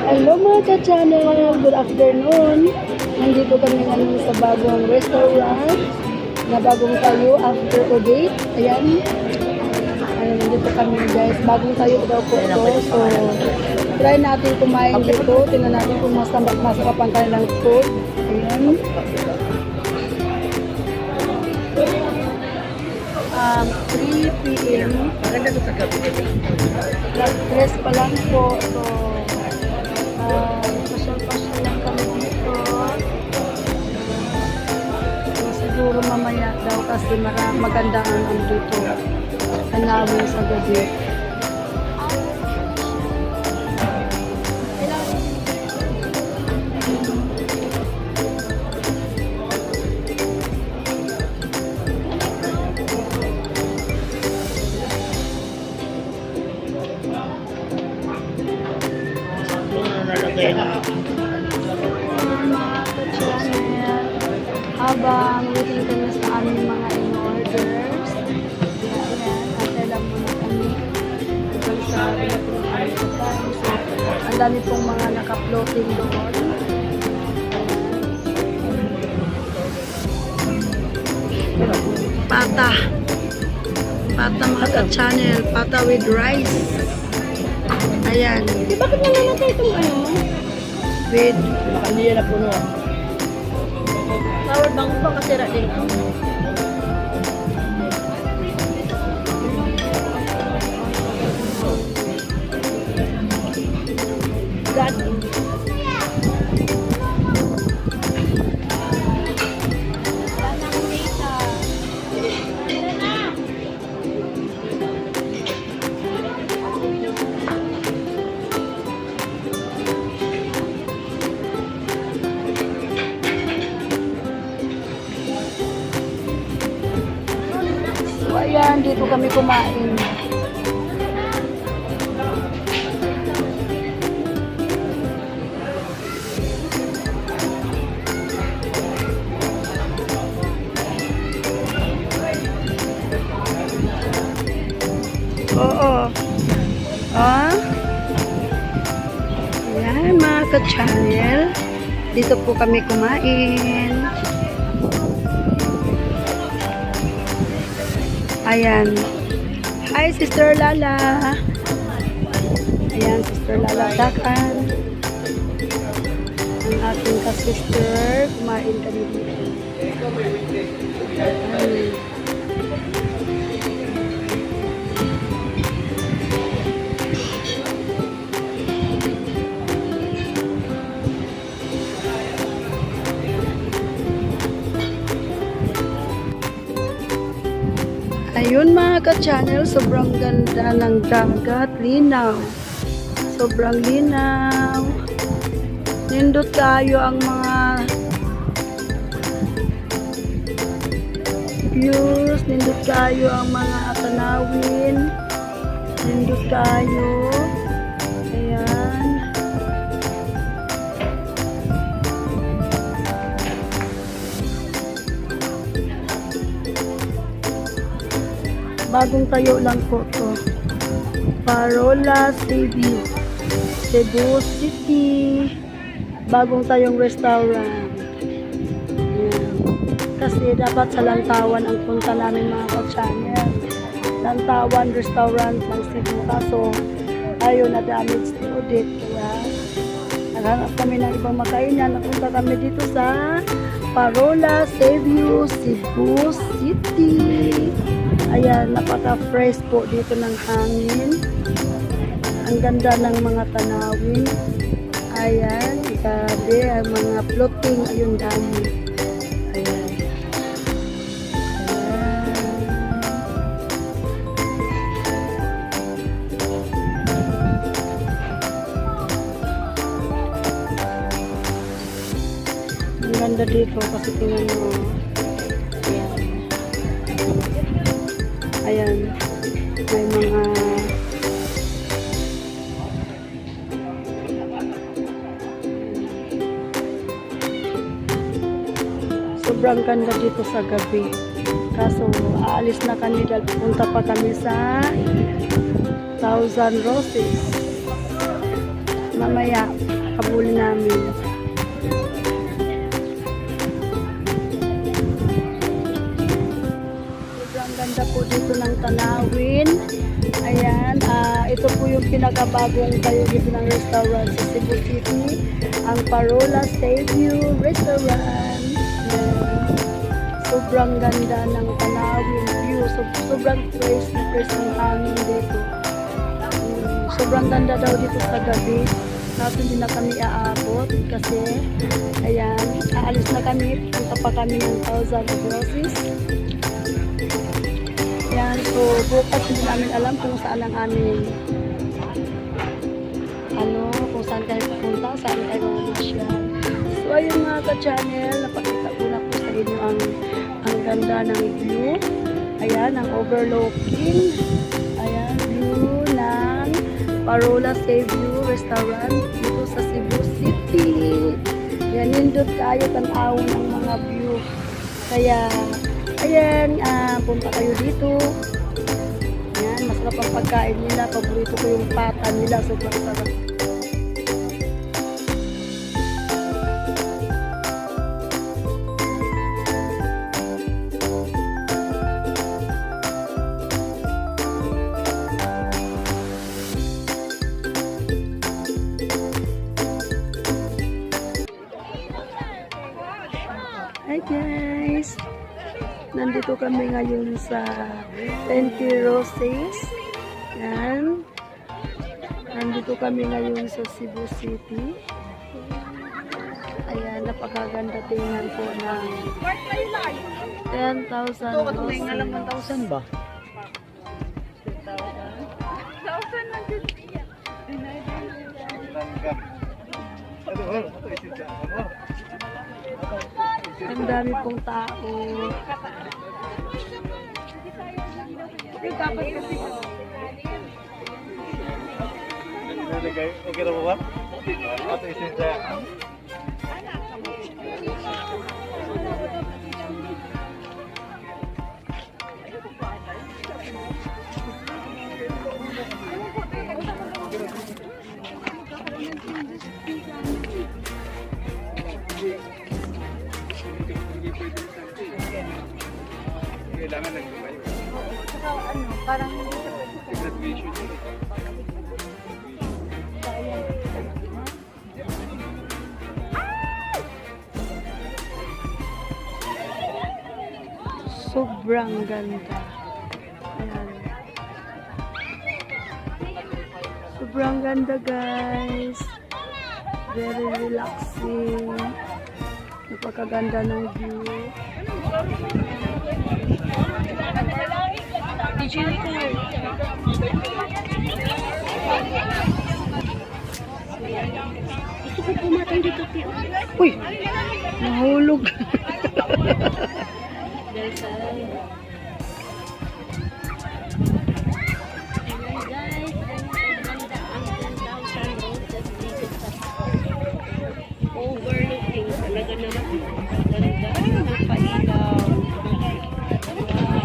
Hello mga ka-channel! Good afternoon! Nandito kami ngayon sa bagong restaurant na bagong tayo after Odate. Ayan. Ayan, nandito kami guys. Bagong tayo daw po ito. So, try natin kumain dito. Tingnan natin kung masarap ang kanilang food. Ayan. 3 p.m. Maganda ito sa gabi. Dress pa lang po. So, pasyal-pasyal lang kami dito. So, siguro mamaya daw kasi maganda ang dito. Tanawin sa gabi. Habang waiting kami sa aming mga in-orders, ayan, antay lang muna kami hanggang sa pinatuloy kami sa time. So, ang dami pong mga naka-floating doon. Pata mga ka-channel, pata with rice. Ayan. Bakit nanganatay itong ano? With Hindi na puno. Tawad bang pa kasira din. that. So, ayan, dito kami kumain. Oo. Ah. Ayan, mga ka-channel. Dito po kami kumain. Ayan. Hi, Sister Lala. Ayan, Sister Lala Dakan. Ang aking ka-sister. Kumain kami dito. Ayan. Ayun mga ka-channel, sobrang ganda ng dagat, linaw. Sobrang linaw. Nindot kayo ang mga views, nindot kayo ang mga tanawin. Nindot kayo. Ayan. Bagong tayo lang po to. Parola Cebu City. Bagong tayong restaurant. Ayan. Kasi dapat sa Lantawan ang punta namin mga ka-channel. Lantawan restaurant ng Cebu. Kaso ayaw na damage ni Odette. Kaya naghanap kami ng ibang makainan. Napunta kami dito sa Parola Cebu City. Ayan, napaka-fresh po dito ng hangin. Ang ganda ng mga tanawin. Ayan, grabe, ang mga floating, ayun dami. Ayan. Ayan. Ang ganda dito kasi tingnan mo. Ayan, may mga sobrang ganda dito sa gabi. Kaso aalis na kami dahil pupunta pa kami sa Thousand Roses. Mamaya, habulin namin. Sobrang ganda po dito ng tanawin. Ayan, ito po yung pinakabagong tayo dito ng restaurant sa Cebu City. Ang Parola Save You Restaurant. Ayan. Sobrang ganda ng tanawin view. Sobrang fresh ng hangin dito. Sobrang ganda daw dito sa gabi. Kaso hindi na kami aabot kasi ayan, aalis na kami. Punta pa kami ng Thousand of Roses. Ayan, so bukas hindi namin alam kung saan ang aming kung saan tayo pupunta, saan tayo mamasyal. So ayun mga ka-channel, napakita ko na po sa inyo ang ganda ng view. Ayan, ang overlooking. Ayan, view ng Parola Save You Restaurant dito sa Cebu City. Yan, nindot tayo tanawon ng mga view. Kaya, ayan, punta kayo dito. Ayan, masarap ang pagkain nila. Paborito ko yung pata nila. Sobrang sarap. Hi guys! Nandito kami ngayon sa 20 Roses. Yan. Nandito kami ngayon sa Cebu City. Ayan, napakaganda tingnan po ng 10,000 Roses. 1,000 ba? Ang dami pong tao. Parang sobrang ganda. Ayan. Sobrang ganda guys. Very relaxing. Napakaganda ng view. Gusto ko pumatay dito, Pio. Uy! Nahulog. Overlooking talaga naman. Ganda ng pailaw. Wow.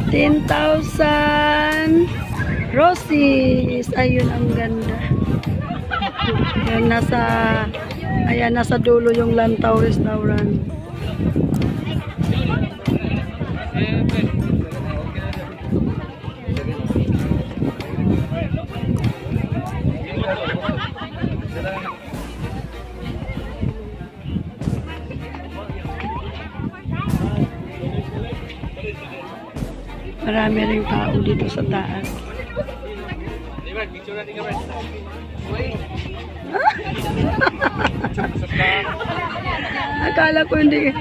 10,000 Roses. Ayun, ang ganda. Yan, nasa dulo yung Lantaw Restaurant. Marami ring tao dito sa taas. Akala ko hindi.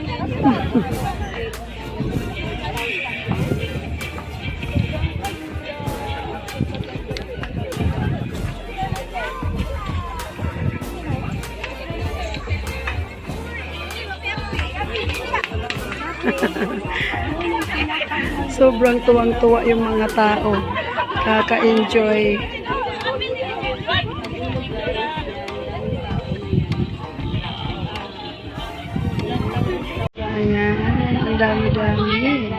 Sobrang tuwang-tuwa yung mga tao. Kaka-enjoy. dami-dami.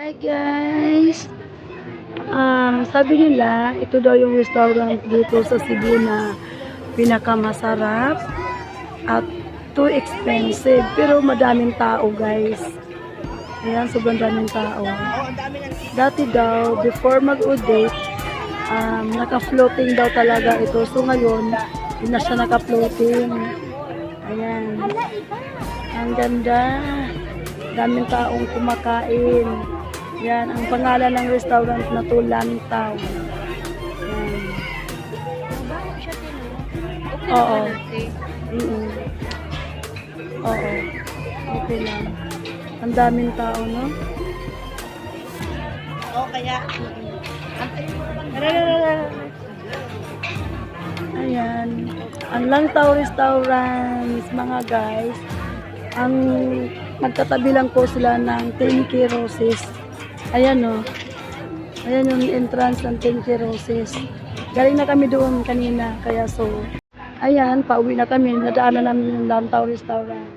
Hi guys! Sabi nila, ito daw yung restaurant dito sa Cebu na pinakamasarap at too expensive. Pero madaming tao guys. Ayan, sobrang daming tao. Dati daw, before mag-udate, naka-floating daw talaga ito. So ngayon, hindi na siya naka-floating. Ayan. Ang ganda. Daming taong kumakain. Yan, ang pangalan ng restaurant na to, Lantaw. Yan. Oo. Oo. Okay lang. Ang daming tao, no? Oo, kaya. Ayan. Ang Lantaw Restaurants, mga guys. Ang magkatabi lang po sila ng 10K Roses. Ayan o. Ayan yung entrance ng 10K Roses. Galing na kami doon kanina. Kaya so, ayan, pauwi na kami. Nadaanan namin yung Lantaw Restaurant.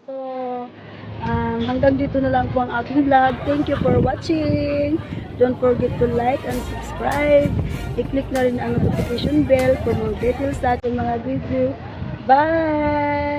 So, hanggang dito na lang po ang aking vlog. Thank you for watching. Don't forget to like and subscribe. I-click na rin ang notification bell for more details sa ating mga review. Bye!